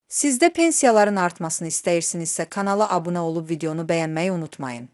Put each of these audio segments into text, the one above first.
Siz də pensiyaların artmasını istəyirsinizsə kanala abunə olub videonu bəyənməyi unutmayın.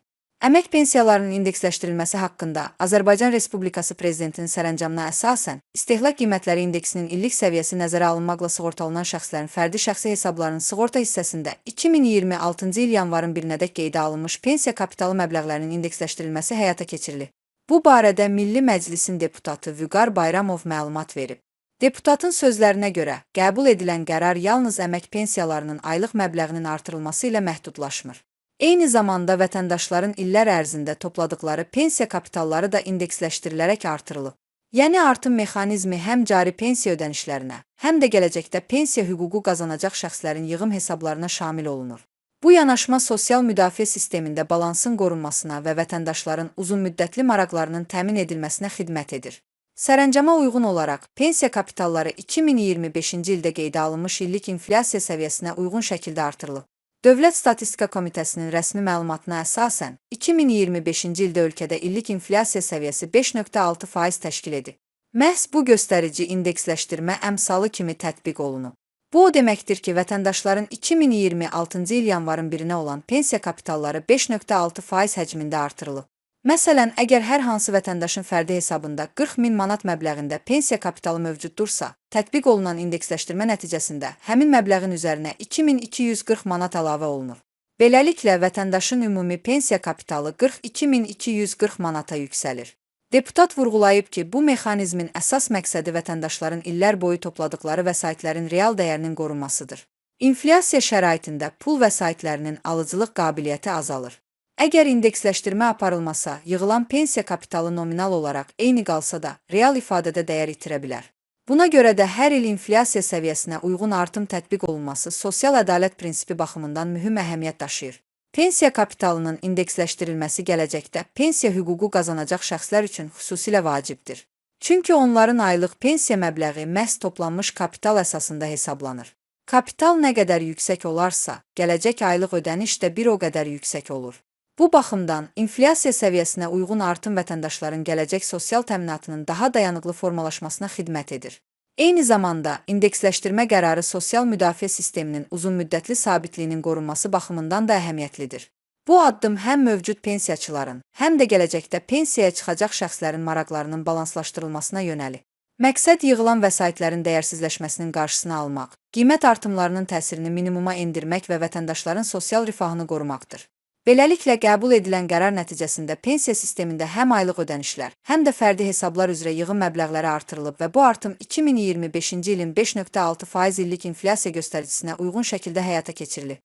Əmək pensiyalarının indeksləşdirilməsi haqqında Azərbaycan Respublikası Prezidentinin sərəncamına əsasən, istehlak qiymətləri indeksinin illik səviyyəsi nəzərə alınmaqla sığortalanan şəxslərin fərdi şəxsi hesablarının sığorta hissəsində 2026-cı il yanvarın 1-nədək qeydə alınmış pensiya kapitalı məbləğlərinin indeksləşdirilməsi həyata keçirilir. Bu barədə Milli Məclisin deputatı Vüqar Bayramov məlumat verib. Deputatın sözlərinə görə, qəbul edilən qərar yalnız əmək pensiyalarının aylıq məbləğinin artırılması ilə məhdudlaşmır. Eyni zamanda vətəndaşların illər ərzində topladıqları pensiya kapitalları da indeksləşdirilərək artırılıb. Yəni artım mexanizmi həm cari pensiya ödənişlərinə, həm də gələcəkdə pensiya hüququ qazanacaq şəxslərin yığım hesablarına şamil olunur. Bu yanaşma sosial müdafiə sistemində balansın qorunmasına və vətəndaşların uzunmüddətli maraqlarının təmin edilməsinə xidmət edir. Sərəncama uyğun olaraq, pensiya kapitalları 2025-ci ildə qeydə alınmış illik inflyasiya səviyyəsinə uyğun şəkildə artırılıb. Dövlət Statistika Komitəsinin rəsmi məlumatına əsasən, 2025-ci ildə ölkədə illik inflyasiya səviyyəsi 5,6% təşkil edir. Məhz bu göstərici indeksləşdirmə əmsalı kimi tətbiq olunub. Bu o deməkdir ki, vətəndaşların 2026-cı il yanvarın 1-nə olan pensiya kapitalları 5,6% həcmində artırılıb. Məsələn, əgər hər hansı vətəndaşın fərdi hesabında 40.000 manat məbləğində pensiya kapitalı mövcuddursa, tətbiq olunan indeksləşdirmə nəticəsində həmin məbləğin üzərinə 2240 manat əlavə olunur. Beləliklə, vətəndaşın ümumi pensiya kapitalı 42.240 manata yüksəlir. Deputat vurğulayıb ki, bu mexanizmin əsas məqsədi vətəndaşların illər boyu topladıqları vəsaitlərin real dəyərinin qorunmasıdır. İnflyasiya şəraitində pul vəsaitlərinin alıcılıq qabiliyyəti azalır. Əgər indeksləşdirmə aparılmasa, yığılan pensiya kapitalı nominal olaraq eyni qalsa da, real ifadədə dəyər itirə bilər. Buna görə də hər il inflyasiya səviyyəsinə uyğun artım tətbiq olunması sosial ədalət prinsipi baxımından mühüm əhəmiyyət daşıyır. Pensiya kapitalının indeksləşdirilməsi gələcəkdə pensiya hüququ qazanacaq şəxslər üçün xüsusilə vacibdir. Çünki onların aylıq pensiya məbləği məhz toplanmış kapital əsasında hesablanır. Kapital nə qədər yüksək olarsa, gələcək aylıq ödəniş də bir o qədər yüksək olur. Bu baxımdan, inflyasiya səviyyəsinə uyğun artım vətəndaşların gələcək sosial təminatının daha dayanıqlı formalaşmasına xidmət edir. Eyni zamanda, indeksləşdirmə qərarı sosial müdafiə sisteminin uzunmüddətli sabitliyinin qorunması baxımından da əhəmiyyətlidir. Bu addım həm mövcud pensiyaçıların, həm də gələcəkdə pensiyaya çıxacaq şəxslərin maraqlarının balanslaşdırılmasına yönəlir. Məqsəd yığılan vəsaitlərin dəyərsizləşməsinin qarşısını almaq, qiymət artımlarının təsirini minimuma endirmək və vətəndaşların sosial rifahını qorumaqdır. Beləliklə, qəbul edilən qərar nəticəsində pensiya sistemində həm aylıq ödənişlər, həm də fərdi hesablar üzrə yığım məbləğləri artırılıb və bu artım 2025-ci ilin 5,6% illik inflyasiya göstəricinə uyğun şəkildə həyata keçirilir.